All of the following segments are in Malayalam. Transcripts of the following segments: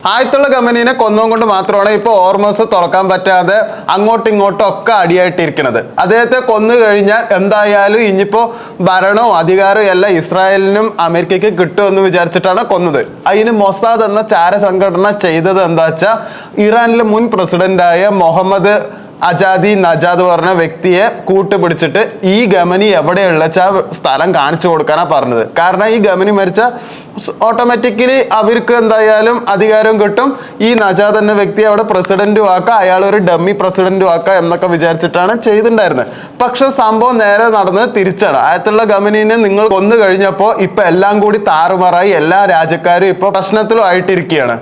ആയത്തുള്ള ഗമനീനെ കൊന്നുകൊണ്ട് മാത്രമാണ് ഇപ്പോൾ ഓർമോസ് തുറക്കാൻ പറ്റാതെ അങ്ങോട്ടും ഇങ്ങോട്ടും ഒക്കെ അടിയായിട്ടിരിക്കുന്നത്. അദ്ദേഹത്തെ കൊന്നു കഴിഞ്ഞാൽ എന്തായാലും ഇനിയിപ്പോൾ ഭരണവും അധികാരവും എല്ലാം ഇസ്രായേലിനും അമേരിക്കയ്ക്ക് കിട്ടുമെന്ന് വിചാരിച്ചിട്ടാണ് കൊന്നത്. അതിന് മൊസാദ് എന്ന ചാര സംഘടന ചെയ്തത് എന്താ വെച്ചാൽ ഇറാനിലെ മുൻ പ്രസിഡന്റായ മുഹമ്മദ് അജാദി നജാദ് പറഞ്ഞ വ്യക്തിയെ കൂട്ടുപിടിച്ചിട്ട് ഈ ഗമനി എവിടെയുള്ള സ്ഥലം കാണിച്ചു കൊടുക്കാനാണ് പറഞ്ഞത്. കാരണം ഈ ഗമനി മരിച്ച ഓട്ടോമാറ്റിക്കലി അവർക്ക് എന്തായാലും അധികാരം കിട്ടും, ഈ നജാദ് എന്ന വ്യക്തി അവിടെ പ്രസിഡന്റും ആക്കുക, അയാൾ ഒരു ഡമ്മി പ്രസിഡന്റും ആക്കുക എന്നൊക്കെ വിചാരിച്ചിട്ടാണ് ചെയ്തിട്ടുണ്ടായിരുന്നത്. പക്ഷെ സംഭവം നേരെ നടന്നത് തിരിച്ചാണ്. ആയത്തുള്ള ഗമനീനെ നിങ്ങൾ കൊന്നു കഴിഞ്ഞപ്പോൾ ഇപ്പൊ എല്ലാം കൂടി താറുമാറായി, എല്ലാ രാജ്യക്കാരും ഇപ്പൊ പ്രശ്നത്തിലും ആയിട്ടിരിക്കുകയാണ്.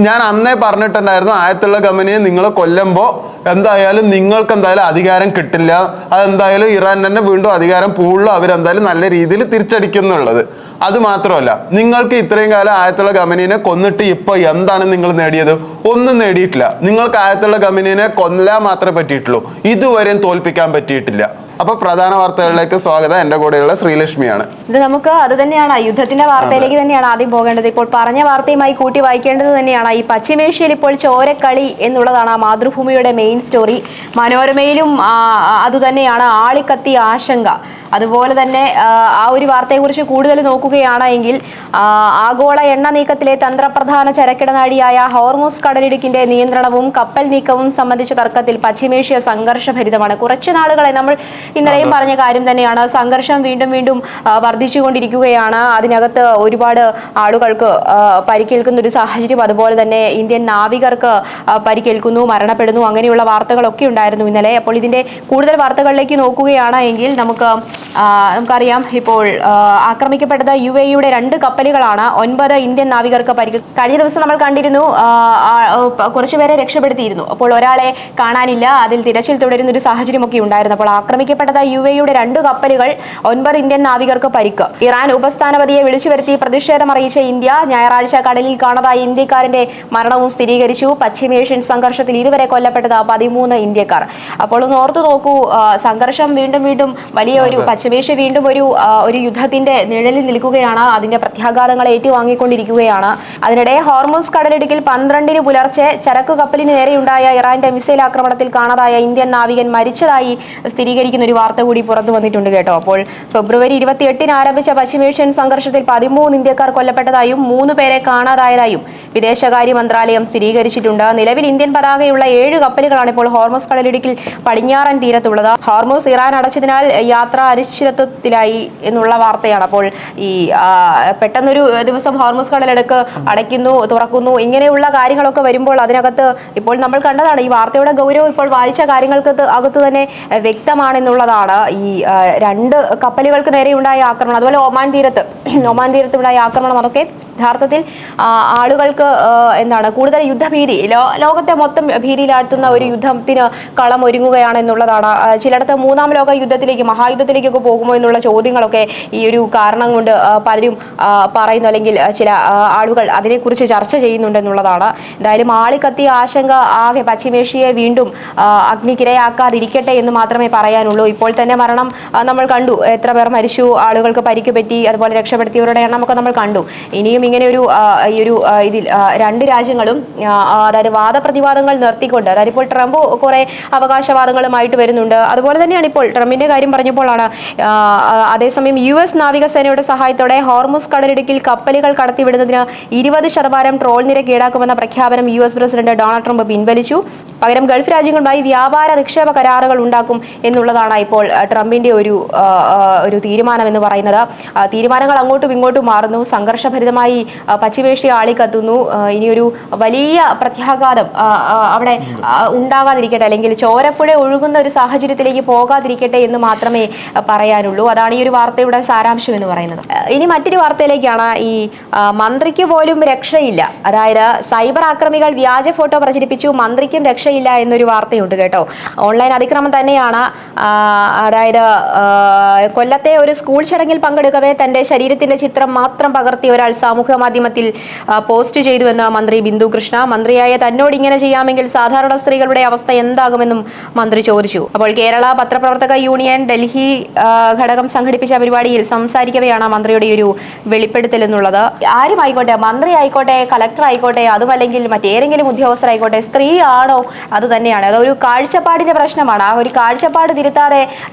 ഞാൻ അന്നേ പറഞ്ഞിട്ടുണ്ടായിരുന്നു, ആയത്തുള്ള ഗമനിയെ നിങ്ങൾ കൊല്ലുമ്പോൾ എന്തായാലും നിങ്ങൾക്ക് എന്തായാലും അധികാരം കിട്ടില്ല, അതെന്തായാലും ഇറാൻ തന്നെ വീണ്ടും അധികാരം പൂളിലും അവരെന്തായാലും നല്ല രീതിയിൽ തിരിച്ചടിക്കുന്നുള്ളത്. അത് മാത്രമല്ല, നിങ്ങൾക്ക് ഇത്രയും കാലം ആയത്തുള്ള ഗമനീനെ കൊന്നിട്ട് ഇപ്പൊ എന്താണ് നിങ്ങൾ നേടിയത്? ഒന്നും നേടിയിട്ടില്ല. നിങ്ങൾക്ക് ആയത്തുള്ള ഗമനീനെ കൊല്ലാൻ മാത്രമേ പറ്റിയിട്ടുള്ളൂ, ഇതുവരെയും തോൽപ്പിക്കാൻ പറ്റിയിട്ടില്ല. അപ്പൊ പ്രധാന വാർത്തകളിലേക്ക് സ്വാഗതം. എന്റെ കൂടെയുള്ള ശ്രീലക്ഷ്മിയാണ്. ഇത് നമുക്ക് അത് തന്നെയാണ്, യുദ്ധത്തിന്റെ വാർത്തയിലേക്ക് തന്നെയാണ് ആദ്യം പോകേണ്ടത്. ഇപ്പോൾ പറഞ്ഞ വാർത്തയുമായി കൂട്ടി വായിക്കേണ്ടത് തന്നെയാണ് ഈ പശ്ചിമേഷ്യയിൽ ഇപ്പോൾ ചോരക്കളി എന്നുള്ളതാണ് ആ മാതൃഭൂമിയുടെ മെയിൻ സ്റ്റോറി. മനോരമയിലും അതുതന്നെയാണ്, ആളിക്കത്തി ആശങ്ക. അതുപോലെ തന്നെ ആ ഒരു വാർത്തയെക്കുറിച്ച് കൂടുതൽ നോക്കുകയാണ് എങ്കിൽ ആഗോള എണ്ണ നീക്കത്തിലെ തന്ത്രപ്രധാന ചരക്കിടനാഴിയായ ഹോർമൂസ് കടലിടുക്കിന്റെ നിയന്ത്രണവും കപ്പൽ നീക്കവും സംബന്ധിച്ച തർക്കത്തിൽ പശ്ചിമേഷ്യ സംഘർഷഭരിതമാണ്. കുറച്ചു നാളുകളെ നമ്മൾ ഇന്നലെയും പറഞ്ഞ കാര്യം തന്നെയാണ്, സംഘർഷം വീണ്ടും വീണ്ടും വർദ്ധിച്ചുകൊണ്ടിരിക്കുകയാണ്. അതിനകത്ത് ഒരുപാട് ആളുകൾക്ക് പരിക്കേൽക്കുന്ന ഒരു സാഹചര്യം, അതുപോലെ തന്നെ ഇന്ത്യൻ നാവികർക്ക് പരിക്കേൽക്കുന്നു, മരണപ്പെടുന്നു, അങ്ങനെയുള്ള വാർത്തകളൊക്കെ ഉണ്ടായിരുന്നു ഇന്നലെ. അപ്പോൾ ഇതിന്റെ കൂടുതൽ വാർത്തകളിലേക്ക് നോക്കുകയാണ് എങ്കിൽ നമുക്കറിയാം, ഇപ്പോൾ ആക്രമിക്കപ്പെട്ടത് UAE-യുടെ 2 കപ്പലുകളാണ്. 9 ഇന്ത്യൻ നാവികർക്ക് പരിക്ക്. കഴിഞ്ഞ ദിവസം നമ്മൾ കണ്ടിരുന്നു, കുറച്ചുപേരെ രക്ഷപ്പെടുത്തിയിരുന്നു. അപ്പോൾ ഒരാളെ കാണാനില്ല, അതിൽ തിരച്ചിൽ തുടരുന്ന ഒരു സാഹചര്യമൊക്കെ ഉണ്ടായിരുന്നു. അപ്പോൾ ആക്രമിക്കപ്പെട്ടത് UAE-യുടെ 2 കപ്പലുകൾ, 9 ഇന്ത്യൻ നാവികർക്ക് പരിക്ക്. ഇറാൻ ഉപസ്ഥാനപതിയെ വിളിച്ചു വരുത്തി പ്രതിഷേധം അറിയിച്ച ഇന്ത്യ ഞായറാഴ്ച കടലിൽ കാണാതായ ഇന്ത്യക്കാരന്റെ മരണവും സ്ഥിരീകരിച്ചു. പശ്ചിമേഷ്യൻ സംഘർഷത്തിൽ ഇതുവരെ കൊല്ലപ്പെട്ടത് 13 ഇന്ത്യക്കാർ. അപ്പോൾ ഒന്ന് ഓർത്തു നോക്കൂ, സംഘർഷം വീണ്ടും വീണ്ടും വലിയ ഒരു പശ്ചിമേഷ്യ വീണ്ടും ഒരു യുദ്ധത്തിന്റെ നിഴലിൽ നിൽക്കുകയാണ്. അതിന്റെ പ്രത്യാഘാതങ്ങൾ ഏറ്റുവാങ്ങിക്കൊണ്ടിരിക്കുകയാണ്. അതിനിടെ ഹോർമൂസ് കടലിടുക്കിൽ 12-ന് പുലർച്ചെ ചരക്ക് കപ്പലിന് നേരെയുണ്ടായ ഇറാന്റെ മിസൈൽ ആക്രമണത്തിൽ കാണാതായ ഇന്ത്യൻ നാവികൻ മരിച്ചതായി സ്ഥിരീകരിക്കുന്ന ഒരു വാർത്ത കൂടി പുറത്തു വന്നിട്ടുണ്ട് കേട്ടോ. അപ്പോൾ ഫെബ്രുവരി 28-ന് ആരംഭിച്ച പശ്ചിമേഷ്യൻ സംഘർഷത്തിൽ 13 ഇന്ത്യക്കാർ കൊല്ലപ്പെട്ടതായും 3 പേരെ കാണാതായതായും വിദേശകാര്യ മന്ത്രാലയം സ്ഥിരീകരിച്ചിട്ടുണ്ട്. നിലവിൽ ഇന്ത്യൻ പതാകയുള്ള 7 കപ്പലുകളാണ് ഇപ്പോൾ ഹോർമൂസ് കടലിടുക്കിൽ പടിഞ്ഞാറൻ തീരത്തുള്ളത്. ഹോർമൂസ് ഇറാൻ അടച്ചതിനാൽ യാത്ര അനിശ്ചിതത്വത്തിലായി എന്നുള്ള വാർത്തയാണ്. അപ്പോൾ ഈ പെട്ടെന്നൊരു ദിവസം ഹോർമൂസ് കടലിടുക്ക് അടയ്ക്കുന്നു, തുറക്കുന്നു, ഇങ്ങനെയുള്ള കാര്യങ്ങളൊക്കെ വരുമ്പോൾ അതിനകത്ത് ഇപ്പോൾ നമ്മൾ കണ്ടതാണ്, ഈ വാർത്തയുടെ ഗൗരവം ഇപ്പോൾ വായിച്ച കാര്യങ്ങൾക്ക് അകത്ത് തന്നെ വ്യക്തമാണെന്നുള്ളതാണ്. ഈ 2 കപ്പലുകൾക്ക് നേരെയുണ്ടായ ആക്രമണം, അതുപോലെ ഒമാൻ തീരത്തുണ്ടായ ആക്രമണം, അതൊക്കെ യഥാർത്ഥത്തിൽ ആളുകൾക്ക് കൂടുതൽ യുദ്ധഭീതി, ലോകത്തെ മൊത്തം ഭീതിയിലാഴ്ത്തുന്ന ഒരു യുദ്ധത്തിന് കളം ഒരുങ്ങുകയാണ് എന്നുള്ളതാണ്. ചിലയിടത്ത് 3ാം ലോക യുദ്ധത്തിലേക്ക്, മഹായുദ്ധത്തിലേക്കൊക്കെ പോകുമോ എന്നുള്ള ചോദ്യങ്ങളൊക്കെ ഈ ഒരു കാരണം കൊണ്ട് പലരും പറയുന്നു, അല്ലെങ്കിൽ ചില ആളുകൾ അതിനെക്കുറിച്ച് ചർച്ച ചെയ്യുന്നുണ്ടെന്നുള്ളതാണ്. എന്തായാലും ആളിക്കത്തിയ ആശങ്ക ആകെ പശ്ചിമേഷ്യയെ വീണ്ടും അഗ്നിക്കിരയാക്കാതിരിക്കട്ടെ എന്ന് മാത്രമേ പറയാനുള്ളൂ. ഇപ്പോൾ തന്നെ മരണം നമ്മൾ കണ്ടു, എത്ര പേർ മരിച്ചു, ആളുകൾക്ക് പരിക്ക് പറ്റി, അതുപോലെ രക്ഷപ്പെടുത്തിയവരുടെ എണ്ണമൊക്കെ നമ്മൾ കണ്ടു. ഇനിയും ഇങ്ങനെ ഇതിൽ 2 രാജ്യങ്ങളും അതായത് വാദപ്രതിവാദങ്ങൾ നിർത്തിക്കൊണ്ട്, അതായത് ഇപ്പോൾ ട്രംപ് കുറെ അവകാശവാദങ്ങളുമായിട്ട് വരുന്നുണ്ട്. അതുപോലെ തന്നെയാണ് ഇപ്പോൾ ട്രംപിന്റെ കാര്യം പറഞ്ഞപ്പോഴാണ്, അതേസമയം US നാവികസേനയുടെ സഹായത്തോടെ ഹോർമൂസ് കടലിടുക്കിൽ കപ്പലുകൾ കടത്തിവിടുന്നതിന് 20% ട്രോൾ നിരക്ക് ഈടാക്കുമെന്ന പ്രഖ്യാപനം US പ്രസിഡന്റ് ഡൊണാൾഡ് ട്രംപ് പിൻവലിച്ചു. പകരം ഗൾഫ് രാജ്യങ്ങളുമായി വ്യാപാര നിക്ഷേപ കരാറുകൾ ഉണ്ടാക്കും എന്നുള്ളതാണ് ഇപ്പോൾ ട്രംപിന്റെ ഒരു തീരുമാനം എന്ന് പറയുന്നത്. തീരുമാനങ്ങൾ അങ്ങോട്ടും ഇങ്ങോട്ടും മാറുന്നു, സംഘർഷഭരിതമായി പശ്ചിമേഷ്യ ആളിക്കത്തുന്നു. ഇനിയൊരു വലിയ പ്രത്യാഘാതം അവിടെ ഉണ്ടാകാതിരിക്കട്ടെ, അല്ലെങ്കിൽ ചോരപ്പുഴ ഒഴുകുന്ന ഒരു സാഹചര്യത്തിലേക്ക് പോകാതിരിക്കട്ടെ എന്ന് മാത്രമേ പറയാനുള്ളൂ. അതാണ് ഈ ഒരു വാർത്തയുടെ സാരാംശം എന്ന് പറയുന്നത്. ഇനി മറ്റൊരു വാർത്തയിലേക്കാണ്. ഈ മന്ത്രിക്ക് പോലും രക്ഷയില്ല, അതായത് സൈബർ ആക്രമികൾ വ്യാജ ഫോട്ടോ പ്രചരിപ്പിച്ചു, മന്ത്രിക്കും രക്ഷയില്ല എന്നൊരു വാർത്തയുണ്ട് കേട്ടോ. ഓൺലൈൻ അതിക്രമം തന്നെയാണ്. അതായത് കൊല്ലത്തെ ഒരു സ്കൂൾ ചടങ്ങിൽ പങ്കെടുക്കവേ തന്റെ ശരീരത്തിന്റെ ചിത്രം മാത്രം പകർത്തിയ ഒരാൾ സാമൂഹ്യ മാധ്യമത്തിൽ പോസ്റ്റ് ചെയ്തുവെന്ന് മന്ത്രി ബിന്ദു കൃഷ്ണ. മന്ത്രിയായ തന്നോട് ഇങ്ങനെ ചെയ്യാമെങ്കിൽ സാധാരണ സ്ത്രീകളുടെ അവസ്ഥ എന്താകുമെന്നും മന്ത്രി ചോദിച്ചു. അപ്പോൾ കേരള പത്രപ്രവർത്തക യൂണിയൻ ഡൽഹി ഘടകം സംഘടിപ്പിച്ച പരിപാടിയിൽ സംസാരിക്കവെയാണ് മന്ത്രിയുടെ ഒരു വെളിപ്പെടുത്തൽ എന്നുള്ളത്. ആരും ആയിക്കോട്ടെ, മന്ത്രി ആയിക്കോട്ടെ, കളക്ടർ ആയിക്കോട്ടെ, അതുമല്ലെങ്കിൽ മറ്റേതെങ്കിലും ഉദ്യോഗസ്ഥരായിക്കോട്ടെ, സ്ത്രീ ആണോ അത് തന്നെയാണ്. അതൊരു കാഴ്ചപ്പാടിന്റെ പ്രശ്നമാണ്. ആ ഒരു കാഴ്ചപ്പാട് തിരുത്താതെ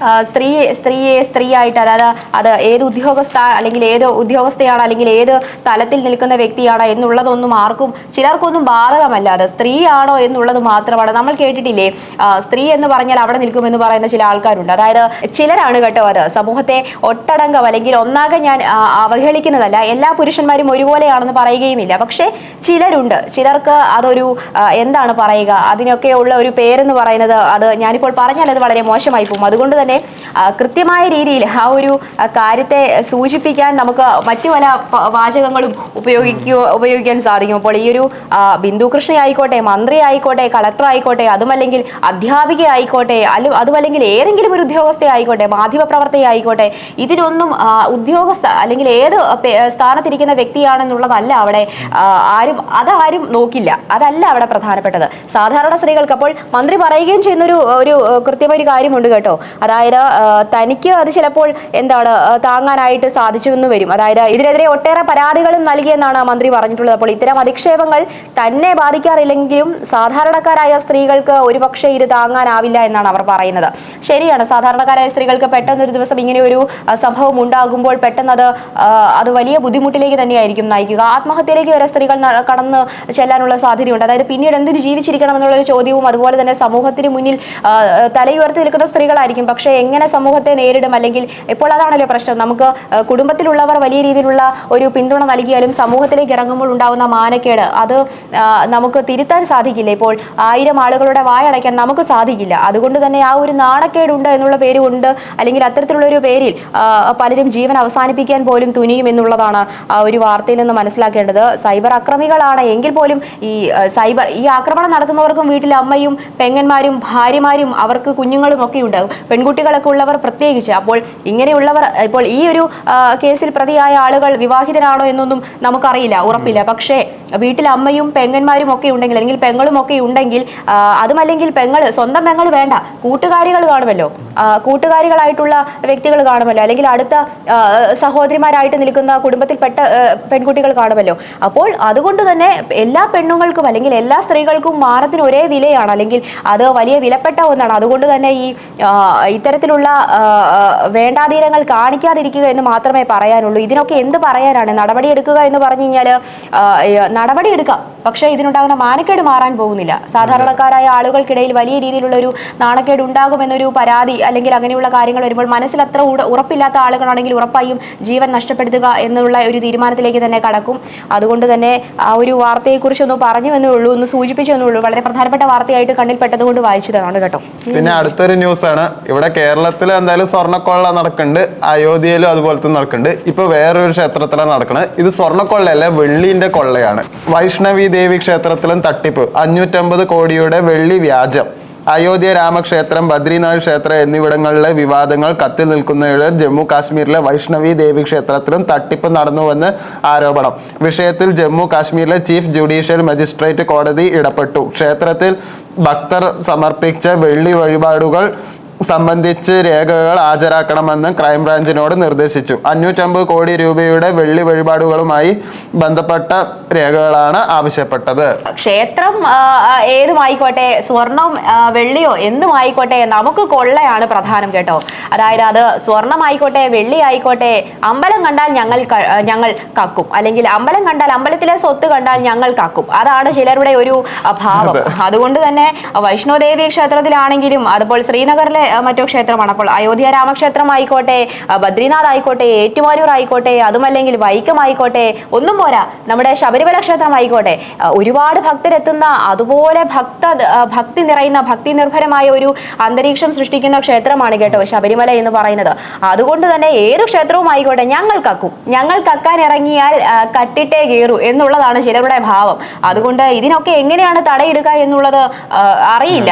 സ്ത്രീയെ സ്ത്രീയായിട്ട്, അതായത് അത് ഏത് ഉദ്യോഗസ്ഥ അല്ലെങ്കിൽ ഏത് ഉദ്യോഗസ്ഥയാണ് അല്ലെങ്കിൽ ഏത് തലത്തിൽ നിൽക്കുന്ന വ്യക്തിയാണ് എന്നുള്ളതൊന്നും ചിലർക്കൊന്നും ബാധകമല്ല. അത് സ്ത്രീയാണോ എന്നുള്ളത് മാത്രമാണ്. നമ്മൾ കേട്ടിട്ടില്ലേ, സ്ത്രീ എന്ന് പറഞ്ഞാൽ അവിടെ നിൽക്കുമെന്ന് പറയുന്ന ചില ആൾക്കാരുണ്ട്. അതായത് ചിലരാണ് കേട്ടോ, അത് സമൂഹത്തെ ഒട്ടടങ്കം അല്ലെങ്കിൽ ഒന്നാകെ ഞാൻ അവഹേളിക്കുന്നതല്ല, എല്ലാ പുരുഷന്മാരും ഒരുപോലെയാണെന്ന് പറയുകയുമില്ല. പക്ഷേ ചിലരുണ്ട്, ചിലർക്ക് അതൊരു എന്താണ് പറയുക, അതിനൊക്കെയുള്ള ഒരു പേരെന്ന് പറയുന്നത്, അത് ഞാനിപ്പോൾ പറഞ്ഞാൽ അത് വളരെ മോശമായി പോകും. അതുകൊണ്ട് തന്നെ കൃത്യമായ രീതിയിൽ ആ ഒരു കാര്യത്തെ സൂചിപ്പിക്കാൻ നമുക്ക് മറ്റു പല വാചകങ്ങളും ഉപയോഗിക്കാൻ സാധിക്കും. അപ്പോൾ ഈ ഒരു ബിന്ദു കൃഷ്ണ ആയിക്കോട്ടെ, മന്ത്രി ആയിക്കോട്ടെ, കളക്ടർ ആയിക്കോട്ടെ, അതുമല്ലെങ്കിൽ അധ്യാപിക ആയിക്കോട്ടെ, അതുമല്ലെങ്കിൽ ഏതെങ്കിലും ഒരു ഉദ്യോഗസ്ഥ ആയിക്കോട്ടെ, മാധ്യമപ്രവർത്തക ആയിക്കോട്ടെ, ഇതിനൊന്നും ഉദ്യോഗസ്ഥ അല്ലെങ്കിൽ ഏത് സ്ഥാനത്തിരിക്കുന്ന വ്യക്തിയാണെന്നുള്ളതല്ല അവിടെ അതാരും നോക്കില്ല. അതല്ല അവിടെ പ്രധാനപ്പെട്ടത്. സാധാരണ സ്ത്രീകൾക്ക്. അപ്പോൾ മന്ത്രി പറയുകയും ചെയ്യുന്ന ഒരു കൃത്യമായ ഒരു കാര്യമുണ്ട് കേട്ടോ. അതായത് തനിക്ക് അത് ചിലപ്പോൾ താങ്ങാനായിട്ട് സാധിച്ചുവെന്ന് വരും. അതായത് ഇതിനെതിരെ ഒട്ടേറെ പരാതികളും നൽകിയെന്നാണ് മന്ത്രി പറഞ്ഞിട്ടുള്ളത്. അപ്പോൾ ഇത്തരം അധിക്ഷേപങ്ങൾ തന്നെ ബാധിക്കാറില്ലെങ്കിലും സാധാരണക്കാരായ സ്ത്രീകൾക്ക് ഒരുപക്ഷെ ഇത് താങ്ങാനാവില്ല എന്നാണ് അവർ പറയുന്നത്. ശരിയാണ്, സാധാരണക്കാരായ സ്ത്രീകൾക്ക് പെട്ടെന്ന് ഒരു ദിവസം ഇങ്ങനെ ഒരു സംഭവം ഉണ്ടാകുമ്പോൾ പെട്ടെന്ന് അത് വലിയ ബുദ്ധിമുട്ടിലേക്ക് തന്നെയായിരിക്കും നയിക്കുക. ആത്മഹത്യയിലേക്ക് വരെ സ്ത്രീകൾ കടന്ന് ചെല്ലാനുള്ള സാധ്യതയുണ്ട്. അതായത് പിന്നീട് എന്തിന് ജീവിച്ചിരിക്കണം എന്നുള്ളൊരു ചോദ്യവും, അതുപോലെ തന്നെ സമൂഹത്തിന് മുന്നിൽ തലയുയർത്തി നിൽക്കുന്ന സ്ത്രീകളായിരിക്കും. പക്ഷേ എങ്ങനെ സമൂഹത്തെ നേരിടും? അല്ലെങ്കിൽ ഇപ്പോൾ അതാണല്ലോ പ്രശ്നം. നമുക്ക് കുടുംബത്തിലുള്ളവർ വലിയ രീതിയിലുള്ള ഒരു പിന്തുണ നൽകിയാലും സമൂഹത്തിലേക്ക് ഇറങ്ങുമ്പോൾ ഉണ്ടാവുന്ന മാനക്കേട് അത് നമുക്ക് തിരുത്താൻ സാധിക്കില്ല. ഇപ്പോൾ 1000 ആളുകളുടെ വായടയ്ക്കാൻ നമുക്ക് സാധിക്കില്ല. അതുകൊണ്ട് തന്നെ ആ ഒരു നാണക്കേടുണ്ട് എന്നുള്ള പേരുകൊണ്ട് അല്ലെങ്കിൽ അത്തരത്തിലുള്ള ഒരു പേരിൽ പലരും ജീവൻ അവസാനിപ്പിക്കാൻ പോലും തുനിയും എന്നുള്ളതാണ് ആ ഒരു വാർത്തയിൽ നിന്ന് മനസ്സിലാക്കേണ്ടത്. സൈബർ അക്രമികളാണ് എങ്കിൽ പോലും ഈ ആക്രമണം നടത്തുന്നവർക്കും വീട്ടിൽ അമ്മയും പെങ്ങന്മാരും ഭാര്യമാരും അവർക്ക് കുഞ്ഞുങ്ങളും ഒക്കെ ഉണ്ട്, പെൺകുട്ടികളൊക്കെ ഉള്ളവർ പ്രത്യേകിച്ച്. അപ്പോൾ ഇങ്ങനെയുള്ളവർ, ഇപ്പോൾ ഈ ഒരു കേസിൽ പ്രതിയായ ആളുകൾ വിവാഹിതരാണോ എന്നൊന്നും നമുക്കറിയില്ല, ഉറപ്പില്ല. പക്ഷേ വീട്ടിൽ അമ്മയും പെങ്ങന്മാരും ഒക്കെ ഉണ്ടെങ്കിൽ അല്ലെങ്കിൽ പെങ്ങളും ഒക്കെ ഉണ്ടെങ്കിൽ, അതുമല്ലെങ്കിൽ സ്വന്തം പെങ്ങൾ വേണ്ട, കൂട്ടുകാരികൾ കാണുമല്ലോ, കൂട്ടുകാരികളായിട്ടുള്ള വ്യക്തികൾ കാണുമല്ലോ, അല്ലെങ്കിൽ അടുത്ത സഹോദരിമാരായിട്ട് നിൽക്കുന്ന കുടുംബത്തിൽപ്പെട്ട പെൺകുട്ടികൾ കാണുമല്ലോ. അപ്പോൾ അതുകൊണ്ട് തന്നെ എല്ലാ പെണ്ണുങ്ങൾക്കും അല്ലെങ്കിൽ എല്ലാ സ്ത്രീകൾക്കും മാനത്തിന് ഒരേ വിലയാണ്, അല്ലെങ്കിൽ അത് വലിയ വിലപ്പെട്ട ഒന്നാണ്. അതുകൊണ്ട് തന്നെ ഇത്തരത്തിലുള്ള വേണ്ടാധീനങ്ങൾ കാണിക്കാതിരിക്കുക എന്ന് മാത്രമേ പറയാനുള്ളൂ. ഇതിനൊക്കെ എന്ത് പറയാനാണ്? നടപടിയെടുക്കുക എന്ന് പറഞ്ഞു കഴിഞ്ഞാൽ നടപടിയെടുക്കാം, പക്ഷേ ഇതിനുണ്ടാകുന്ന മാനക്കേട് മാറാൻ പോകുന്നില്ല. സാധാരണക്കാരായ ആളുകൾക്കിടയിൽ വലിയ രീതിയിലുള്ള ഒരു നാണക്കേട് ഉണ്ടാകുമെന്നൊരു പരാതി അല്ലെങ്കിൽ അങ്ങനെയുള്ള കാര്യങ്ങൾ വരുമ്പോൾ മനസ്സിൽ അത്ര ഉറപ്പില്ലാത്ത ആളുകളാണെങ്കിൽ ഉറപ്പായും ജീവൻ നഷ്ടപ്പെടുത്തുക എന്നുള്ള ഒരു തീരുമാനത്തിലേക്ക് തന്നെ കടക്കും. അതുകൊണ്ട് തന്നെ ആ ഒരു വാർത്തയെക്കുറിച്ചൊന്ന് പറഞ്ഞു എന്നേ ഉള്ളൂ, ഒന്ന് സൂചിപ്പിച്ചു എന്നേ ഉള്ളൂ. വളരെ പ്രധാനപ്പെട്ട വാർത്തയായിട്ട് കണ്ണിൽ പെട്ടതുകൊണ്ട് വായിച്ചതാണ് കേട്ടോ. പിന്നെ അടുത്തൊരു ന്യൂസ് ആണ്. ഇവിടെ കേരളത്തിൽ എന്തായാലും സ്വർണ്ണക്കൊള്ള നടക്കുന്നുണ്ട്, അയോധ്യയിലും അതുപോലത്തെ നടക്കുന്നുണ്ട്. ഇപ്പൊ വേറൊരു ക്ഷേത്രത്തിലാണ് നടക്കുന്നത്. ഇത് സ്വർണ്ണക്കൊള്ളയല്ല, വെള്ളിന്റെ കൊള്ളയാണ്. വൈഷ്ണവി ദേവി ക്ഷേത്രത്തിലും തട്ടിപ്പ്, 550 കോടിയുടെ വെള്ളി വ്യാജം. അയോധ്യ രാമക്ഷേത്രം, ബദ്രിനാഥ് ക്ഷേത്രം എന്നിവിടങ്ങളിലെ വിവാദങ്ങൾ കത്തി നിൽക്കുന്നതിടെ ജമ്മു കാശ്മീരിലെ വൈഷ്ണവി ദേവി ക്ഷേത്രത്തിലും തട്ടിപ്പ് നടന്നുവെന്ന് ആരോപണം. വിഷയത്തിൽ ജമ്മു കാശ്മീരിലെ ചീഫ് ജുഡീഷ്യൽ മജിസ്ട്രേറ്റ് കോടതി ഇടപെട്ടു. ക്ഷേത്രത്തിൽ ഭക്തർ സമർപ്പിച്ച വെള്ളി വഴിപാടുകൾ സംബന്ധിച്ച് രേഖകൾ ഹാജരാക്കണമെന്ന് ക്രൈംബ്രാഞ്ചിനോട് നിർദ്ദേശിച്ചു. 550 കോടി രൂപയുടെ വെള്ളി വഴിപാടുകളുമായി ബന്ധപ്പെട്ട രേഖകളാണ് ആവശ്യപ്പെട്ടത്. ക്ഷേത്രം ഏതുമായിക്കോട്ടെ, സ്വർണം വെള്ളിയോ എന്തുമായിക്കോട്ടെ, നമുക്ക് കൊള്ളയാണ് പ്രധാനം കേട്ടോ. അതായത് അത് സ്വർണമായിക്കോട്ടെ വെള്ളി ആയിക്കോട്ടെ, അമ്പലം കണ്ടാൽ ഞങ്ങൾ കക്കും, അല്ലെങ്കിൽ അമ്പലം കണ്ടാൽ, അമ്പലത്തിലെ സ്വത്ത് കണ്ടാൽ ഞങ്ങൾ കക്കും. അതാണ് ചിലരുടെ ഒരു ഭാവം. അതുകൊണ്ട് തന്നെ വൈഷ്ണോദേവി ക്ഷേത്രത്തിലാണെങ്കിലും, അതുപോലെ ശ്രീനഗറിലെ മറ്റോ ക്ഷേത്രമാണ്. അപ്പോൾ അയോധ്യ രാമക്ഷേത്രം ആയിക്കോട്ടെ, ബദ്രിനാഥ് ആയിക്കോട്ടെ, ഏറ്റുമാനൂർ ആയിക്കോട്ടെ, അതുമല്ലെങ്കിൽ വൈക്കം ആയിക്കോട്ടെ, ഒന്നും പോരാ നമ്മുടെ ശബരിമല ക്ഷേത്രം ആയിക്കോട്ടെ, ഒരുപാട് ഭക്തരെത്തുന്ന, അതുപോലെ ഭക്തി നിറയുന്ന, ഭക്തി നിർഭരമായ ഒരു അന്തരീക്ഷം സൃഷ്ടിക്കുന്ന ക്ഷേത്രമാണ് കേട്ടോ ശബരിമല എന്ന് പറയുന്നത്. അതുകൊണ്ട് തന്നെ ഏത് ക്ഷേത്രവും ആയിക്കോട്ടെ, ഞങ്ങൾ ഞങ്ങൾ കക്കും, ഞങ്ങൾ കക്കാൻ ഇറങ്ങിയാൽ കട്ടിട്ടേ കീറൂ എന്നുള്ളതാണ് ചിലരുടെ ഭാവം. അതുകൊണ്ട് ഇതിനൊക്കെ എങ്ങനെയാണ് തടയിടുക എന്നുള്ളത് അറിയില്ല.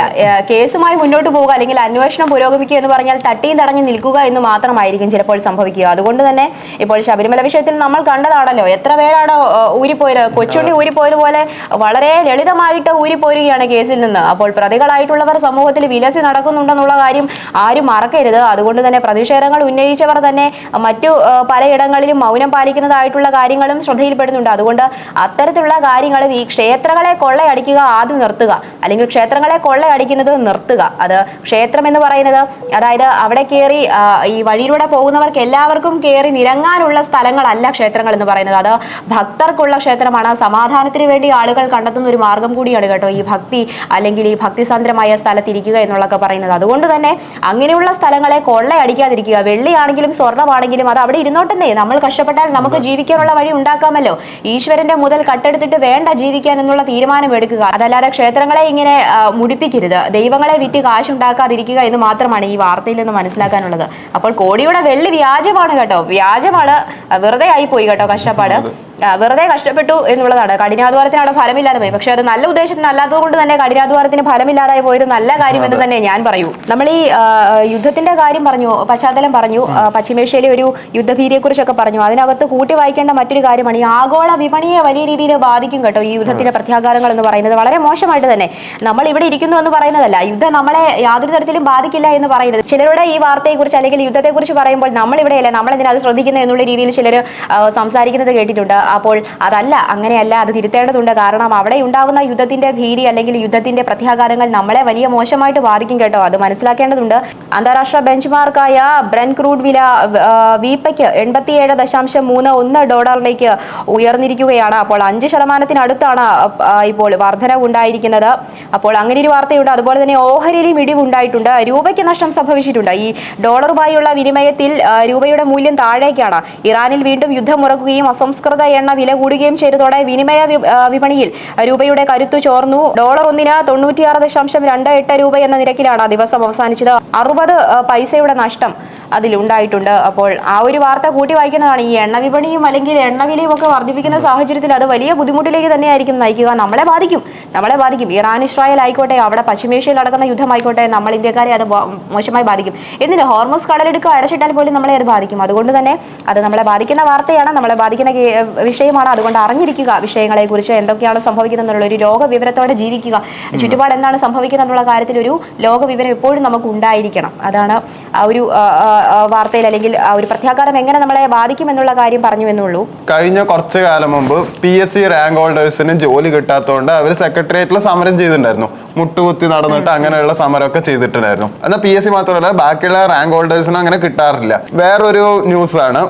കേസുമായി മുന്നോട്ട് പോവുക അല്ലെങ്കിൽ അന്വേഷണം പുരോഗമിക്കുക എന്ന് പറഞ്ഞാൽ തട്ടിയും തടഞ്ഞു നിൽക്കുക എന്ന് മാത്രമായിരിക്കും ചിലപ്പോൾ സംഭവിക്കുക. അതുകൊണ്ട് തന്നെ ഇപ്പോൾ ശബരിമല വിഷയത്തിൽ നമ്മൾ കണ്ടതാണല്ലോ, എത്ര പേരാണ് ഊരിപ്പോയത്. കൊച്ചുണ്ണി ഊരിപ്പോയതുപോലെ വളരെ ലളിതമായിട്ട് ഊരിപ്പോരുകയാണ് കേസിൽ നിന്ന്. അപ്പോൾ പ്രതികളായിട്ടുള്ളവർ സമൂഹത്തിൽ വിലസി നടക്കുന്നുണ്ടെന്നുള്ള കാര്യം ആരും മറക്കരുത്. അതുകൊണ്ട് തന്നെ പ്രതിഷേധങ്ങൾ ഉന്നയിച്ചവർ തന്നെ മറ്റു പലയിടങ്ങളിലും മൗനം പാലിക്കുന്നതായിട്ടുള്ള കാര്യങ്ങളും ശ്രദ്ധയിൽപ്പെടുന്നുണ്ട്. അതുകൊണ്ട് അത്തരത്തിലുള്ള കാര്യങ്ങളും ഈ ക്ഷേത്രങ്ങളെ കൊള്ളയടിക്കുക ആദ്യം നിർത്തുക, അല്ലെങ്കിൽ ക്ഷേത്രങ്ങളെ കൊള്ളയടിക്കുന്നത് നിർത്തുക. അത് ക്ഷേത്രം എന്ന് പറയുന്നത്, അതായത് അവിടെ കയറി ഈ വഴിയിലൂടെ പോകുന്നവർക്ക് എല്ലാവർക്കും കയറി നിരങ്ങാനുള്ള സ്ഥലങ്ങളല്ല ക്ഷേത്രങ്ങൾ എന്ന് പറയുന്നത്. അത് ഭക്തർക്കുള്ള ക്ഷേത്രമാണ്. സമാധാനത്തിന് വേണ്ടി ആളുകൾ കണ്ടെത്തുന്ന ഒരു മാർഗം കൂടിയാണ് കേട്ടോ ഈ ഭക്തി, അല്ലെങ്കിൽ ഈ ഭക്തിസാന്ദ്രമായ സ്ഥലത്തിരിക്കുക എന്നുള്ളതൊക്കെ പറയുന്നത്. അതുകൊണ്ട് തന്നെ അങ്ങനെയുള്ള സ്ഥലങ്ങളെ കൊള്ളയടിക്കാതിരിക്കുക. വെള്ളിയാണെങ്കിലും സ്വർണ്ണമാണെങ്കിലും അത് അവിടെ ഇരുന്നോട്ടെന്നേ, നമ്മൾ കഷ്ടപ്പെട്ടാൽ നമുക്ക് ജീവിക്കാനുള്ള വഴി ഉണ്ടാക്കാമല്ലോ. ഈശ്വരന്റെ മുതൽ കട്ടെടുത്തിട്ട് വേണ്ട ജീവിക്കാൻ എന്നുള്ള തീരുമാനം എടുക്കുക. അതല്ലാതെ ക്ഷേത്രങ്ങളെ ഇങ്ങനെ മുടിപ്പിക്കരുത്. ദൈവങ്ങളെ വിറ്റ് കാശുണ്ടാക്കാതിരിക്കുക എന്ന് മാത്രമാണ് ഈ വാർത്തയിൽ നിന്ന് മനസ്സിലാക്കാനുള്ളത്. അപ്പോൾ കോടിയുടെ വെള്ളി വ്യാജമാണ് കേട്ടോ, വ്യാജമാണ്. വെറുതെ ആയി പോയി കേട്ടോ കഷ്ടപ്പാട്, വെറുതെ കഷ്ടപ്പെട്ടു എന്നുള്ളതാണ്. കഠിനാധ്വാനത്തിനാണ് ഫലമില്ലാതെ പോയി. പക്ഷെ അത് നല്ല ഉദ്ദേശത്തിന് അല്ലാത്തത് കൊണ്ട് തന്നെ കഠിനാധ്വാനത്തിന് ഫലമില്ലാതായി പോയത് നല്ല കാര്യം എന്ന് തന്നെ ഞാൻ പറയൂ. നമ്മൾ ഈ യുദ്ധത്തിന്റെ കാര്യം പറഞ്ഞു, പശ്ചാത്തലം പറഞ്ഞു, പശ്ചിമേഷ്യയിലെ ഒരു യുദ്ധഭീതിയെ കുറിച്ചൊക്കെ പറഞ്ഞു. അതിനകത്ത് കൂട്ടി വായിക്കേണ്ട മറ്റൊരു കാര്യമാണ് ഈ ആഗോള വിപണിയെ വലിയ രീതിയിൽ ബാധിക്കും കേട്ടോ ഈ യുദ്ധത്തിന്റെ പ്രത്യാഘാതങ്ങൾ എന്ന് പറയുന്നത്. വളരെ മോശമായിട്ട് തന്നെ. നമ്മൾ ഇവിടെ ഇരിക്കുന്നു എന്ന് പറയുന്നതല്ല, യുദ്ധം നമ്മളെ യാതൊരു തരത്തിലും ബാധിക്കില്ല എന്ന് പറയുന്നത്. ചിലരുടെ ഈ വാർത്തയെക്കുറിച്ച് അല്ലെങ്കിൽ യുദ്ധത്തെക്കുറിച്ച് പറയുമ്പോൾ നമ്മളിവിടെയല്ല, നമ്മളെന്തിനാ അത് ശ്രദ്ധിക്കുന്നത് എന്നുള്ള രീതിയിൽ ചിലർ സംസാരിക്കുന്നത് കേട്ടിട്ടുണ്ട്. അപ്പോൾ അതല്ല, അങ്ങനെയല്ല, അത് തിരുത്തേണ്ടതുണ്ട്. കാരണം അവിടെ ഉണ്ടാകുന്ന യുദ്ധത്തിന്റെ ഭീതി അല്ലെങ്കിൽ യുദ്ധത്തിന്റെ പ്രത്യാഘാതങ്ങൾ നമ്മളെ വലിയ മോശമായിട്ട് ബാധിക്കും കേട്ടോ, അത് മനസ്സിലാക്കേണ്ടതുണ്ട്. അന്താരാഷ്ട്ര ബെഞ്ച് മാർക്കായ ബ്രെന്റ് ക്രൂഡ് വില വീപ്പയ്ക്ക് $87.31 ഉയർന്നിരിക്കുകയാണ്. അപ്പോൾ 5% ഇപ്പോൾ വർധനവ് ഉണ്ടായിരിക്കുന്നത്. അപ്പോൾ അങ്ങനെ ഒരു വാർത്തയുണ്ട്. അതുപോലെ തന്നെ ഓഹരിയിലും ഇടിവുണ്ടായിട്ടുണ്ട്. രൂപയ്ക്ക് നഷ്ടം സംഭവിച്ചിട്ടുണ്ട്. ഈ ഡോളറുമായുള്ള വിനിമയത്തിൽ രൂപയുടെ മൂല്യം താഴേക്കാണ്. ഇറാനിൽ വീണ്ടും യുദ്ധം ഉറക്കുകയും അസംസ്കൃത എണ്ണ വില കൂടുകയും ചെയ്തതോടെ വിനിമയ വിപണിയിൽ രൂപയുടെ കരുത്തു ചോർന്നു. ഡോളർ ഒന്നിന് 96.28 രൂപ എന്ന നിരക്കിലാണ് ദിവസം അവസാനിച്ചത്. 60 പൈസയുടെ നഷ്ടം അതിലുണ്ടായിട്ടുണ്ട്. അപ്പോൾ ആ ഒരു വാർത്ത കൂട്ടി വായിക്കുന്നതാണ്. ഈ എണ്ണ വിപണിയും അല്ലെങ്കിൽ എണ്ണവിലയും ഒക്കെ വർദ്ധിപ്പിക്കുന്ന സാഹചര്യത്തിൽ അത് വലിയ ബുദ്ധിമുട്ടിലേക്ക് തന്നെയായിരിക്കും നയിക്കുക. നമ്മളെ ബാധിക്കും. ഇറാൻ ഇസ്രായേൽ ആയിക്കോട്ടെ, അവിടെ പശ്ചിമേഷ്യയിൽ നടക്കുന്ന യുദ്ധമായിക്കോട്ടെ, നമ്മൾ ഇന്ത്യക്കാരെ അത് മോശമായി ബാധിക്കും. എന്തിന് ഹോർമസ് കടലെടുക്കുക അടച്ചിട്ടാൽ പോലും നമ്മളെ അത് ബാധിക്കും. അതുകൊണ്ട് തന്നെ അത് നമ്മളെ ബാധിക്കുന്ന വാർത്തയാണ്, നമ്മളെ ബാധിക്കുന്ന വിഷയമാണ്. അതുകൊണ്ട് അറിഞ്ഞിരിക്കുക വിഷയങ്ങളെ കുറിച്ച്, എന്തൊക്കെയാണ് സംഭവിക്കുന്നത് എന്നുള്ള ഒരു ലോക വിവരത്തോടെ ജീവിക്കുക. ചുറ്റുപാട് എന്താണ് സംഭവിക്കുന്നത് എന്നുള്ള കാര്യത്തിൽ ഒരു ലോക വിവരം എപ്പോഴും നമുക്ക് ഉണ്ടായിരിക്കണം. അതാണ് ആ ഒരു വാർത്തയിൽ, അല്ലെങ്കിൽ ആ ഒരു പ്രത്യാഘാതം എങ്ങനെ നമ്മളെ ബാധിക്കും എന്നുള്ള കാര്യം പറഞ്ഞു എന്നുള്ളൂ. കഴിഞ്ഞ കുറച്ചു കാലം മുമ്പ് PSC റാങ്ക് ഹോൾഡേഴ്സിന് ജോലി കിട്ടാത്തതുകൊണ്ട് അവർ സെക്രട്ടേറിയറ്റിൽ സമരം ചെയ്തിട്ടുണ്ടായിരുന്നു. മുട്ടുകുത്തി നടന്നിട്ട് അങ്ങനെയുള്ള സമരമൊക്കെ ചെയ്തിട്ടുണ്ടായിരുന്നു. എന്നാൽ PSC മാത്രമല്ല, ബാക്കിയുള്ള റാങ്ക് ഹോൾഡേഴ്സിന് അങ്ങനെ കിട്ടാറില്ല. വേറൊരു ന്യൂസാണ്.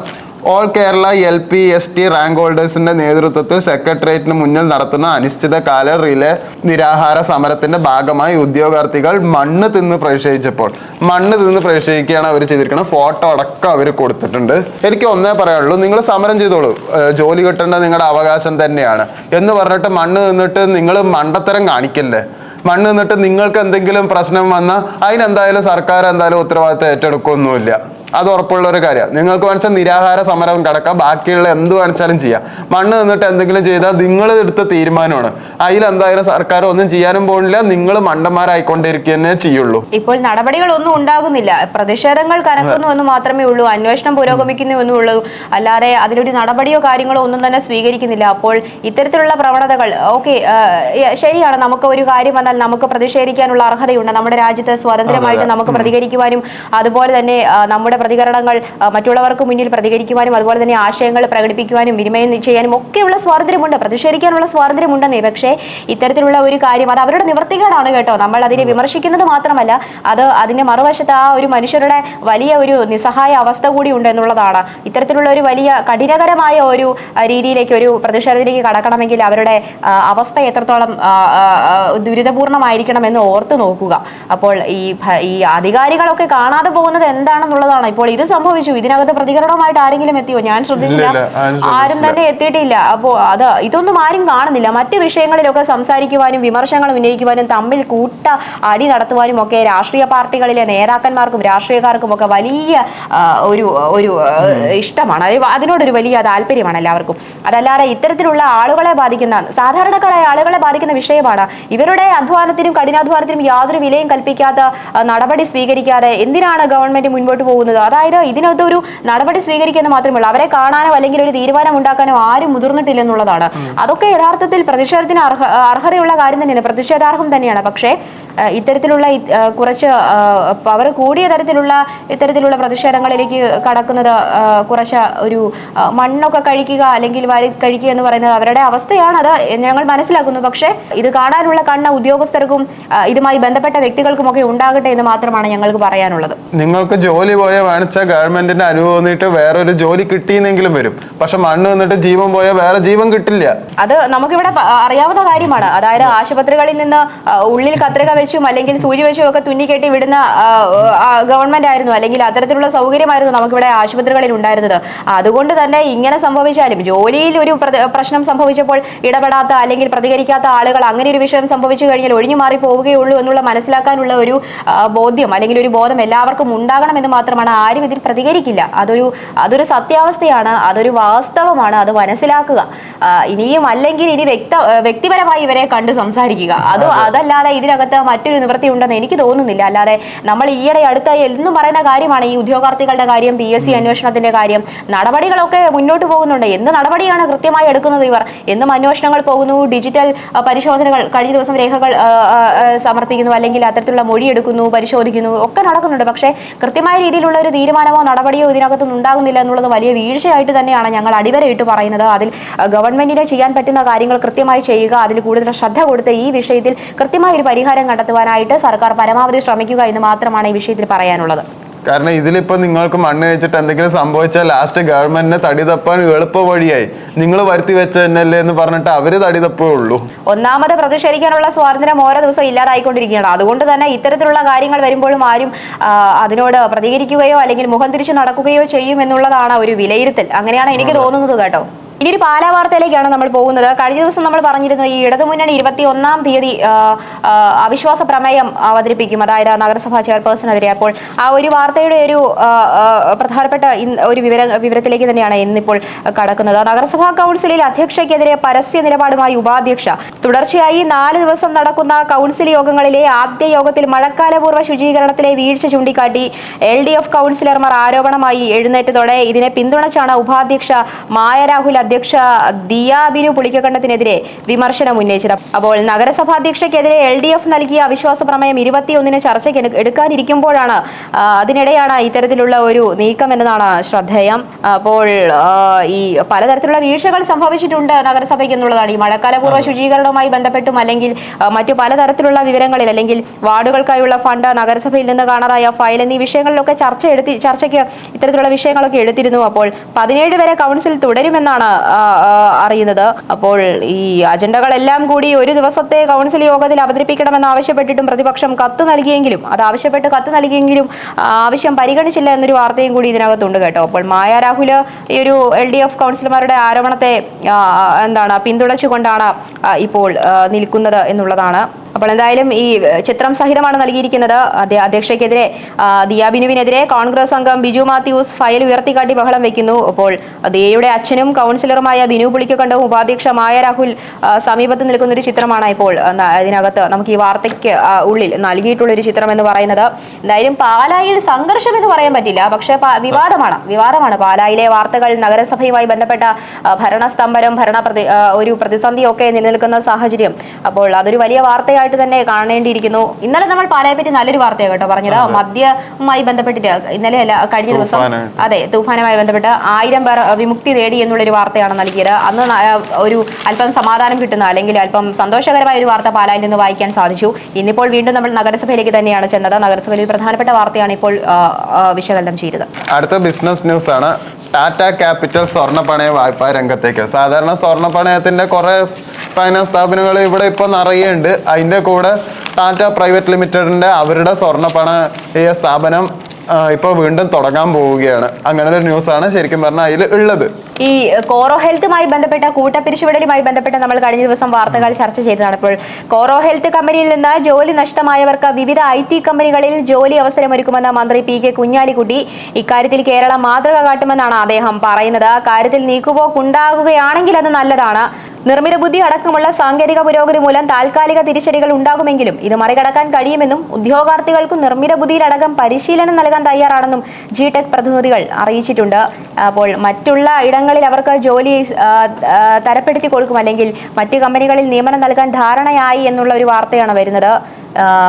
ഓൾ കേരള LP-ST റാങ്ക് ഹോൾഡേഴ്സിന്റെ നേതൃത്വത്തിൽ സെക്രട്ടേറിയറ്റിന് മുന്നിൽ നടത്തുന്ന അനിശ്ചിതകാല റിലേ നിരാഹാര സമരത്തിന്റെ ഭാഗമായി ഉദ്യോഗാർത്ഥികൾ മണ്ണ് തിന്ന് പ്രതിഷേധിക്കുകയാണ് അവർ ചെയ്തിരിക്കുന്നത്. ഫോട്ടോ അടക്കം അവർ കൊടുത്തിട്ടുണ്ട്. എനിക്ക് ഒന്നേ പറയാനുള്ളൂ, നിങ്ങൾ സമരം ചെയ്തോളൂ, ജോലി കിട്ടേണ്ടത് നിങ്ങളുടെ അവകാശം തന്നെയാണ് എന്ന് പറഞ്ഞിട്ട് മണ്ണ് തിന്നിട്ട് നിങ്ങൾ മണ്ടത്തരം കാണിക്കല്ലേ. മണ്ണ് നിന്നിട്ട് നിങ്ങൾക്ക് എന്തെങ്കിലും പ്രശ്നം വന്നാൽ അതിനെന്തായാലും സർക്കാർ എന്തായാലും ഉത്തരവാദിത്തം ഏറ്റെടുക്കൊന്നുമില്ല. അത് ഉറപ്പുള്ള ഒരു കാര്യമാണ്. നിങ്ങൾക്ക് വേണിച്ചാൽ നിരാഹാര സമരം കിടക്കാം, ബാക്കിയുള്ള എന്ത് വേണിച്ചാലും ചെയ്യാം. മണ്ണ് നിന്നിട്ട് എന്തെങ്കിലും ചെയ്താൽ നിങ്ങൾ എടുത്ത തീരുമാനമാണ്. അതിലെന്തായാലും സർക്കാർ ഒന്നും ചെയ്യാനും പോകുന്നില്ല, നിങ്ങൾ മണ്ടന്മാരായിക്കൊണ്ടിരിക്കുക തന്നെ ചെയ്യുള്ളൂ. ഇപ്പോൾ നടപടികളൊന്നും ഉണ്ടാകുന്നില്ല, പ്രതിഷേധങ്ങൾ കനക്കുന്നു എന്ന് മാത്രമേ ഉള്ളൂ, അന്വേഷണം പുരോഗമിക്കുന്നു എന്നുള്ളൂ, അല്ലാതെ അതിലൊരു നടപടിയോ കാര്യങ്ങളോ ഒന്നും തന്നെ സ്വീകരിക്കുന്നില്ല. അപ്പോൾ ഇത്തരത്തിലുള്ള പ്രവണതകൾ ഓക്കെ, ശരിയാണ്, നമുക്ക് ഒരു കാര്യം വന്നാൽ നമുക്ക് പ്രതിഷേധിക്കാനുള്ള അർഹതയുണ്ട്. നമ്മുടെ രാജ്യത്ത് സ്വാതന്ത്ര്യമായിട്ട് നമുക്ക് പ്രതികരിക്കുവാനും അതുപോലെ തന്നെ നമ്മുടെ പ്രതികരണങ്ങൾ മറ്റുള്ളവർക്ക് മുന്നിൽ പ്രതികരിക്കുവാനും അതുപോലെ തന്നെ ആശയങ്ങൾ പ്രകടിപ്പിക്കുവാനും വിനിമയം ചെയ്യാനും ഒക്കെയുള്ള സ്വാതന്ത്ര്യമുണ്ട്, പ്രതിഷേധിക്കാനുള്ള സ്വാതന്ത്ര്യമുണ്ടെന്നേ. പക്ഷേ ഇത്തരത്തിലുള്ള ഒരു കാര്യം അത് അവരുടെ നിവൃത്തികേടാണ് കേട്ടോ. നമ്മൾ അതിനെ വിമർശിക്കുന്നത് മാത്രമല്ല, അത് അതിന്റെ മറുവശത്ത് ആ ഒരു മനുഷ്യരുടെ വലിയ ഒരു നിസ്സഹായ അവസ്ഥ കൂടി ഉണ്ട് എന്നുള്ളതാണ്. ഇത്തരത്തിലുള്ള ഒരു വലിയ കഠിനകരമായ ഒരു രീതിയിലേക്ക്, ഒരു പ്രതിഷേധത്തിലേക്ക് കടക്കണമെങ്കിൽ അവരുടെ അവസ്ഥ എത്രത്തോളം ദുരിതപൂർണമായിരിക്കണം എന്ന് ഓർത്ത് നോക്കുക. അപ്പോൾ ഈ അധികാരികളൊക്കെ കാണാതെ പോകുന്നത് എന്താണെന്നുള്ളതാണ് ഇപ്പോൾ ഇത് സംഭവിച്ചു, ഇതിനകത്ത് പ്രതികരണമായിട്ട് ആരെങ്കിലും എത്തിയോ? ഞാൻ ശ്രദ്ധിച്ചില്ല, ആരും തന്നെ എത്തിയിട്ടില്ല. അപ്പോൾ ഇതൊന്നും ആരും കാണുന്നില്ല. മറ്റു വിഷയങ്ങളിലൊക്കെ സംസാരിക്കുവാനും വിമർശനങ്ങൾ ഉന്നയിക്കുവാനും തമ്മിൽ കൂട്ട അടി നടത്തുവാനും ഒക്കെ രാഷ്ട്രീയ പാർട്ടികളിലെ നേതാക്കന്മാർക്കും രാഷ്ട്രീയക്കാർക്കും ഒക്കെ വലിയ ഒരു ഇഷ്ടമാണ്. അതിനോടൊരു വലിയ താല്പര്യമാണ് എല്ലാവർക്കും. അതല്ലാതെ ഇത്തരത്തിലുള്ള ആളുകളെ ബാധിക്കുന്ന, സാധാരണക്കാരായ ആളുകളെ ബാധിക്കുന്ന വിഷയമാണ്. ഇവരുടെ അധ്വാനത്തിനും കഠിനാധ്വാനത്തിനും യാതൊരു വിലയും കൽപ്പിക്കാത്ത നടപടി സ്വീകരിക്കാതെ എന്തിനാണ് ഗവൺമെന്റ് മുൻപോട്ട് പോകുന്നത്? അതായത് ഇതിനകത്ത് ഒരു നടപടി സ്വീകരിക്കുന്നത് മാത്രമേ ഉള്ളൂ, അവരെ കാണാനോ അല്ലെങ്കിൽ ഒരു തീരുമാനം ഉണ്ടാക്കാനോ ആരും മുതിർന്നിട്ടില്ലെന്നുള്ളതാണ്. അതൊക്കെ യഥാർത്ഥത്തിൽ പ്രതിഷേധത്തിന് അർഹതയുള്ള കാര്യം തന്നെയാണ്, പ്രതിഷേധാർഹം തന്നെയാണ്. പക്ഷേ ഇത്തരത്തിലുള്ള കുറച്ച് പവർ കൂടിയ ഇത്തരത്തിലുള്ള പ്രതിഷേധങ്ങളിലേക്ക് കടക്കുന്നത് കുറച്ച് ഒരു മണ്ണൊക്കെ കഴിക്കുക അല്ലെങ്കിൽ വാരി കഴിക്കുക എന്ന് പറയുന്നത് അവരുടെ അവസ്ഥയാണ്. അത് ഞങ്ങൾ മനസ്സിലാക്കുന്നു. പക്ഷേ ഇത് കാണാനുള്ള കണ്ണ് ഉദ്യോഗസ്ഥർക്കും ഇതുമായി ബന്ധപ്പെട്ട വ്യക്തികൾക്കുമൊക്കെ ഉണ്ടാകട്ടെ എന്ന് മാത്രമാണ് ഞങ്ങൾക്ക് പറയാനുള്ളത്. നിങ്ങൾക്ക് ജോലി പോയ വാണിച്ച ഗവൺമെന്റിന്റെ അനുഭവം വന്നിട്ട് വേറൊരു ജോലി കിട്ടിയെന്നെങ്കിലും വരും. പക്ഷെ മണ്ണ് വന്നിട്ട് ജീവൻ പോയ വേറെ ജീവൻ കിട്ടില്ല. അത് നമുക്കിവിടെ അറിയാവുന്ന കാര്യമാണ്. അതായത് ആശുപത്രികളിൽ നിന്ന് ഉള്ളിൽ കത്രിക വെച്ചും അല്ലെങ്കിൽ സൂചി വെച്ചും ഒക്കെ തുന്നിക്കെട്ടി വിടുന്ന ഗവൺമെന്റ് ആയിരുന്നു, അല്ലെങ്കിൽ അത്തരത്തിലുള്ള സൗകര്യമായിരുന്നു നമുക്കിവിടെ ആശുപത്രികളിൽ ഉണ്ടായിരുന്നത്. അതുകൊണ്ട് തന്നെ ഇങ്ങനെ സംഭവിച്ചാലും ജോലിയിൽ ഒരു പ്രശ്നം സംഭവിച്ചപ്പോൾ ഇടപെടാത്ത അല്ലെങ്കിൽ പ്രതികരിക്കാത്ത ആളുകൾ അങ്ങനെ ഒരു വിഷയം സംഭവിച്ചു കഴിഞ്ഞാൽ ഒഴിഞ്ഞു മാറി പോവുകയുള്ളൂ എന്നുള്ള മനസ്സിലാക്കാനുള്ള ഒരു ബോധ്യം അല്ലെങ്കിൽ ഒരു ബോധം എല്ലാവർക്കും ഉണ്ടാകണമെന്ന് മാത്രമാണ്. ആരും ഇതിൽ പ്രതികരിക്കില്ല. അതൊരു സത്യാവസ്ഥയാണ്, അതൊരു വാസ്തവമാണ്. അത് മനസ്സിലാക്കുക. ഇനിയും അല്ലെങ്കിൽ ഇനി വ്യക്തിപരമായി ഇവരെ കണ്ട് സംസാരിക്കുക. അതല്ലാതെ ഇതിനകത്ത് മറ്റൊരു നിവൃത്തി ഉണ്ടെന്ന് എനിക്ക് തോന്നുന്നില്ല. അല്ലാതെ നമ്മൾ ഈയിടെ അടുത്തായി എന്നും പറയുന്ന കാര്യമാണ് ഈ ഉദ്യോഗാർത്ഥികളുടെ കാര്യം, PSC അന്വേഷണത്തിന്റെ കാര്യം. നടപടികളൊക്കെ മുന്നോട്ട് പോകുന്നുണ്ട്. എന്ത് നടപടിയാണ് കൃത്യമായി എടുക്കുന്നത് ഇവർ? എന്നും അന്വേഷണങ്ങൾ പോകുന്നു, ഡിജിറ്റൽ പരിശോധനകൾ, കഴിഞ്ഞ ദിവസം രേഖകൾ സമർപ്പിക്കുന്നു, അല്ലെങ്കിൽ അത്തരത്തിലുള്ള മൊഴി എടുക്കുന്നു, പരിശോധിക്കുന്നു, ഒക്കെ നടക്കുന്നുണ്ട്. പക്ഷേ കൃത്യമായ രീതിയിലുള്ള ഒരു തീരുമാനമോ നടപടിയോ ഇതിനകത്തൊന്നും ഉണ്ടാകുന്നില്ല എന്നുള്ളത് വലിയ വീഴ്ചയായിട്ട് തന്നെയാണ് ഞങ്ങൾ അടിവരയിട്ട് പറയുന്നത്. അതിൽ ഗവൺമെന്റിനെ ചെയ്യാൻ പറ്റുന്ന കാര്യങ്ങൾ കൃത്യമായി ചെയ്യുക, അതിൽ കൂടുതൽ ശ്രദ്ധ കൊടുത്ത് ഈ വിഷയത്തിൽ കൃത്യമായ ഒരു പരിഹാരം കണ്ടെത്തുവാനായിട്ട് സർക്കാർ പരമാവധി ശ്രമിക്കുക എന്ന് മാത്രമാണ് ഈ വിഷയത്തിൽ പറയാനുള്ളത്. കാരണം ഇതിലിപ്പോൾ നിങ്ങൾക്ക് മണ്ണ് വെച്ചിട്ട് എന്തെങ്കിലും സംഭവിച്ചാൽ ലാസ്റ്റ് ഗവൺമെന്റിനെ തടി തപ്പാൻ എളുപ്പ വഴിയായി. നിങ്ങൾ വരുത്തി വെച്ച തന്നെയല്ലേ എന്ന് പറഞ്ഞിട്ട് അവര് തടി തപ്പേ ഉള്ളൂ. ഒന്നാമത് പ്രതിഷേധിക്കാനുള്ള സ്വാതന്ത്ര്യം ഓരോ ദിവസം ഇല്ലാതായിക്കൊണ്ടിരിക്കുകയാണ്. അതുകൊണ്ട് തന്നെ ഇത്തരത്തിലുള്ള കാര്യങ്ങൾ വരുമ്പോഴും ആരും അതിനോട് പ്രതികരിക്കുകയോ അല്ലെങ്കിൽ മുഖം തിരിച്ച് നടക്കുകയോ ചെയ്യും എന്നുള്ളതാണ് ഒരു വിലയിരുത്തൽ. അങ്ങനെയാണ് എനിക്ക് തോന്നുന്നത് കേട്ടോ. ഇനി ഒരു പാലാ വാർത്തയിലേക്കാണ് നമ്മൾ പോകുന്നത്. കഴിഞ്ഞ ദിവസം നമ്മൾ പറഞ്ഞിരുന്നു ഈ ഇടതുമുന്നണി 21-ാം തീയതി അവിശ്വാസ പ്രമേയം അവതരിപ്പിക്കും, അതായത് നഗരസഭാ ചെയർപേഴ്സണെതിരെ. അപ്പോൾ ആ ഒരു വാർത്തയുടെ ഒരു പ്രധാനപ്പെട്ട ഒരു വിവരത്തിലേക്ക് തന്നെയാണ് ഇന്നിപ്പോൾ കടക്കുന്നത്. നഗരസഭാ കൗൺസിലിൽ അധ്യക്ഷയ്ക്കെതിരെ പരസ്യ നിലപാടുമായി ഉപാധ്യക്ഷ. തുടർച്ചയായി 4 ദിവസം നടക്കുന്ന കൗൺസിൽ യോഗങ്ങളിലെ ആദ്യ യോഗത്തിൽ മഴക്കാലപൂർവ്വ ശുചീകരണത്തിലെ വീഴ്ച ചൂണ്ടിക്കാട്ടി LDF കൗൺസിലർമാർ ആരോപണമായി എഴുന്നേറ്റതോടെ ഇതിനെ പിന്തുണച്ചാണ് ഉപാധ്യക്ഷ മായ രാഹുൽ അധ്യക്ഷ ദിയ ബിനു പുളിക്കക്കണ്ടത്തിനെതിരെ വിമർശനം ഉന്നയിച്ചത്. അപ്പോൾ നഗരസഭാ അധ്യക്ഷയ്ക്കെതിരെ LDF നൽകിയ അവിശ്വാസ പ്രമേയം 21-ന് ചർച്ചയ്ക്ക് എടുക്കാനിരിക്കുമ്പോഴാണ് അതിനിടെയാണ് ഇത്തരത്തിലുള്ള ഒരു നീക്കം എന്നതാണ് ശ്രദ്ധേയം. അപ്പോൾ ഈ പലതരത്തിലുള്ള വീഴ്ചകൾ സംഭവിച്ചിട്ടുണ്ട് നഗരസഭയ്ക്ക് എന്നുള്ളതാണ്. ഈ മഴക്കാലപൂർവ്വ ശുചീകരണവുമായി ബന്ധപ്പെട്ടും അല്ലെങ്കിൽ മറ്റു പലതരത്തിലുള്ള വിവരങ്ങളിൽ അല്ലെങ്കിൽ വാർഡുകൾക്കായുള്ള ഫണ്ട്, നഗരസഭയിൽ നിന്ന് കാണാതായ ഫയൽ എന്നീ വിഷയങ്ങളിലൊക്കെ ചർച്ചയ്ക്ക് ഇത്തരത്തിലുള്ള വിഷയങ്ങളൊക്കെ എടുത്തിരുന്നു. അപ്പോൾ 17 വരെ കൗൺസിൽ തുടരുമെന്നാണ് അറിയുന്നത്. അപ്പോൾ ഈ അജണ്ടകളെല്ലാം കൂടി ഒരു ദിവസത്തെ കൗൺസിൽ യോഗത്തിൽ അവതരിപ്പിക്കണമെന്ന് ആവശ്യപ്പെട്ടിട്ടും പ്രതിപക്ഷം കത്ത് നൽകിയെങ്കിലും ആവശ്യം പരിഗണിച്ചില്ല എന്നൊരു വാർത്തയും കൂടി ഇതിനകത്തുണ്ട് കേട്ടോ. അപ്പോൾ മായ രാഹുൽ ഈ ഒരു LDF കൗൺസിലർമാരുടെ ആരോപണത്തെ പിന്തുണച്ചുകൊണ്ടാണ് ഇപ്പോൾ നിൽക്കുന്നത് എന്നുള്ളതാണ്. അപ്പോൾ എന്തായാലും ഈ ചിത്രം സഹിതമാണ് നൽകിയിരിക്കുന്നത്. അധ്യക്ഷയ്ക്കെതിരെ ദിയ ബിനുവിനെതിരെ കോൺഗ്രസ് അംഗം ബിജു മാത്യൂസ് ഫയൽ ഉയർത്തിക്കാട്ടി ബഹളം വെക്കുന്നു. അപ്പോൾ ദിയയുടെ അച്ഛനും കൗൺസിലറുമായ ബിനു പുളിക്കക്കണ്ടവും ഉപാധ്യക്ഷ മായ രാഹുൽ സമീപത്ത് നിൽക്കുന്ന ഒരു ചിത്രമാണ് ഇപ്പോൾ ഇതിനകത്ത് നമുക്ക് ഈ വാർത്തയ്ക്ക് ഉള്ളിൽ നൽകിയിട്ടുള്ള ഒരു ചിത്രം എന്ന് പറയുന്നത്. എന്തായാലും പാലായിൽ സംഘർഷം എന്ന് പറയാൻ പറ്റില്ല, പക്ഷേ വിവാദമാണ് പാലായിലെ വാർത്തകൾ. നഗരസഭയുമായി ബന്ധപ്പെട്ട ഭരണസ്തംഭനം, ഒരു പ്രതിസന്ധിയൊക്കെ നിലനിൽക്കുന്ന സാഹചര്യം. അപ്പോൾ അതൊരു വലിയ വാർത്തയായിട്ട് തന്നെ കാണേണ്ടിയിരിക്കുന്നു. ഇന്നലെ നമ്മൾ പാലായെ പറ്റി നല്ലൊരു വാർത്തയാണ് കേട്ടോ പറഞ്ഞത്. മദ്യവുമായി ബന്ധപ്പെട്ടിട്ട് ഇന്നലെ അല്ല കഴിഞ്ഞ ദിവസം തൂഫാനുമായി ബന്ധപ്പെട്ട് 1000 പേർ വിമുക്തി നേടി എന്നുള്ളൊരു വാർത്തയാണ് നൽകിയത്. അന്ന് ഒരു അല്പം സമാധാനം കിട്ടുന്ന അല്ലെങ്കിൽ അല്പം സന്തോഷകരമായ ഒരു വാർത്ത പാലായിൽ നിന്ന് വായിക്കാൻ സാധിച്ചു. ഇന്നിപ്പോൾ വീണ്ടും നമ്മൾ നഗരസഭയിലേക്ക് തന്നെയാണ് ചെന്നത്. നഗരസഭയിൽ പ്രധാനപ്പെട്ട വാർത്തയാണ് ഇപ്പോൾ വിശകലനം ചെയ്തത്. അടുത്ത ബിസിനസ് ന്യൂസ് ആണ്. ടാറ്റ ക്യാപിറ്റൽ സ്വർണ്ണപ്പണയ വായ്പാ രംഗത്തേക്ക്. സാധാരണ സ്വർണ്ണപ്പണയത്തിന്റെ കുറെ ഫൈനാൻസ് സ്ഥാപനങ്ങൾ ഇവിടെ ഇപ്പോൾ നിറയുണ്ട്. അതിൻ്റെ കൂടെ ടാറ്റ പ്രൈവറ്റ് ലിമിറ്റഡിന്റെ അവരുടെ സ്വർണ്ണപ്പണയ സ്ഥാപനം ഇപ്പോൾ വീണ്ടും തുടങ്ങാൻ പോവുകയാണ്. അങ്ങനെ ഒരു ന്യൂസാണ് ശരിക്കും പറഞ്ഞാൽ അതിൽ ഉള്ളത്. ഈ കോറോ ഹെൽത്തുമായി ബന്ധപ്പെട്ട കൂട്ടപ്പിരിച്ചുവിടലുമായി ബന്ധപ്പെട്ട് നമ്മൾ കഴിഞ്ഞ ദിവസം വാർത്തകൾ ചർച്ച ചെയ്തതാണ്. ഇപ്പോൾ കോറോ ഹെൽത്ത് കമ്പനിയിൽ നിന്ന് ജോലി നഷ്ടമായവർക്ക് വിവിധ IT കമ്പനികളിൽ ജോലി അവസരമൊരുക്കുമെന്ന് മന്ത്രി PK കുഞ്ഞാലിക്കുട്ടി. ഇക്കാര്യത്തിൽ കേരളം മാതൃക കാട്ടുമെന്നാണ് അദ്ദേഹം പറയുന്നത്. കാര്യത്തിൽ നീക്കുപോക്കുണ്ടാകുകയാണെങ്കിൽ അത് നല്ലതാണ്. നിർമ്മിത ബുദ്ധി അടക്കമുള്ള സാങ്കേതിക പുരോഗതി മൂലം താൽക്കാലിക തിരിച്ചടികൾ ഉണ്ടാകുമെങ്കിലും ഇത് മറികടക്കാൻ കഴിയുമെന്നും ഉദ്യോഗാർത്ഥികൾക്കും നിർമ്മിത ബുദ്ധിയിലടക്കം പരിശീലനം നൽകാൻ തയ്യാറാണെന്നും GTech പ്രതിനിധികൾ അറിയിച്ചിട്ടുണ്ട്. അപ്പോൾ മറ്റുള്ള ഇടങ്ങളിൽ അവർക്ക് ജോലി തരപ്പെടുത്തി കൊടുക്കും, അല്ലെങ്കിൽ മറ്റ് കമ്പനികളിൽ നിയമനം നൽകാൻ ധാരണയായി എന്നുള്ള ഒരു വാർത്തയാണ് വരുന്നത്.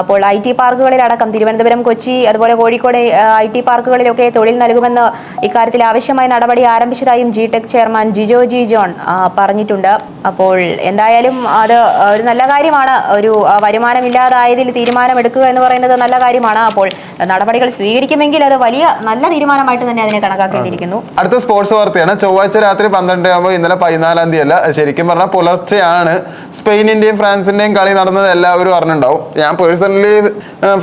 അപ്പോൾ IT പാർക്കുകളിലടക്കം തിരുവനന്തപുരം, കൊച്ചി, അതുപോലെ കോഴിക്കോട് IT പാർക്കുകളിലൊക്കെ തൊഴിൽ നൽകുമെന്ന് ഇക്കാര്യത്തിൽ ആവശ്യമായ നടപടി ആരംഭിച്ചതായും GTech chairman Jijo G John പറഞ്ഞിട്ടുണ്ട്. അപ്പോൾ എന്തായാലും അത് ഒരു നല്ല കാര്യമാണ്. ഒരു വരുമാനമില്ലാതായതിൽ തീരുമാനമെടുക്കുക എന്ന് പറയുന്നത് നല്ല കാര്യമാണ്. അപ്പോൾ നടപടികൾ സ്വീകരിക്കുമെങ്കിൽ അത് വലിയ നല്ല തീരുമാനമായിട്ട് തന്നെ അതിനെ കണക്കാക്കേണ്ടിയിരിക്കുന്നു. അടുത്ത സ്പോർട്സ് വാർത്തയാണ്. ചൊവ്വാഴ്ച രാത്രി 12 ആകുമ്പോൾ, ഇന്നലെ 14-ാം തീയതി അല്ല, ശരിക്കും പറഞ്ഞാൽ പുലർച്ചെയാണ് സ്പെയിനിന്റെയും ഫ്രാൻസിന്റെയും കളി നടന്നത്. എല്ലാവരും അറിഞ്ഞിട്ടുണ്ടാവും. ഞാൻ പേഴ്സണലി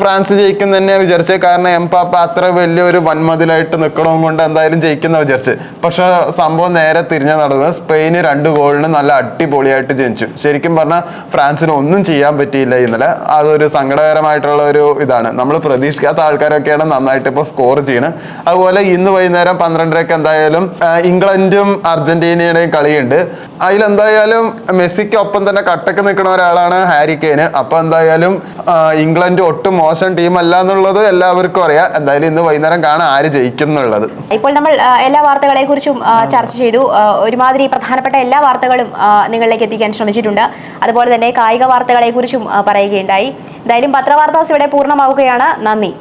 ഫ്രാൻസ് ജയിക്കും തന്നെ വിചാരിച്ചത്. കാരണം എംപാപ്പ അത്ര വലിയൊരു വൻമതിലായിട്ട് നിൽക്കണവും കൊണ്ട് എന്തായാലും ജയിക്കുന്ന വിചാരിച്ച്. പക്ഷെ സംഭവം നേരെ തിരിഞ്ഞ നടന്നത്. സ്പെയിന് 2 ഗോളിന് നല്ല അടിപൊളിയായിട്ട് ജയിച്ചു. ശരിക്കും പറഞ്ഞാൽ ഫ്രാൻസിന് ഒന്നും ചെയ്യാൻ പറ്റിയില്ല ഇന്നലെ. അതൊരു സങ്കടകരമായിട്ടുള്ള ഒരു ഇതാണ്. നമ്മൾ പ്രതീക്ഷിക്കാത്ത ആൾക്കാരൊക്കെയാണ് നന്നായിട്ട് ഇപ്പോൾ സ്കോർ ചെയ്യുന്നത്. അതുപോലെ ഇന്ന് വൈകുന്നേരം 12:30 എന്തായാലും ഇംഗ്ലണ്ടും അർജന്റീനയുടെയും കളിയുണ്ട്. അതിലെന്തായാലും മെസ്സിക്കൊപ്പം തന്നെ കട്ടക്ക് നിൽക്കുന്ന ഒരാളാണ് ഹാരി കെയ്ൻ. അപ്പൊ എന്തായാലും ഇംഗ്ലണ്ട് ഒട്ടും മോശം ടീമല്ല എന്നുള്ളത് എല്ലാവർക്കും അറിയാം. എന്തായാലും ഇന്ന് വൈകുന്നേരം കാണാൻ ആര് ജയിക്കും എന്നുള്ളത്. ഇപ്പോൾ നമ്മൾ എല്ലാ വാർത്തകളെ കുറിച്ചും ചർച്ച ചെയ്തു. ഒരുമാതിരി പ്രധാനപ്പെട്ട എല്ലാ വാർത്തകളും നിങ്ങളിലേക്ക് എത്തിക്കാൻ ശ്രമിച്ചിട്ടുണ്ട്. അതുപോലെ തന്നെ കായിക വാർത്തകളെ കുറിച്ചും പറയുകയുണ്ടായി. എന്തായാലും പത്രവാർത്താസ് ഇവിടെ പൂർണ്ണമാവുകയാണ്. നന്ദി.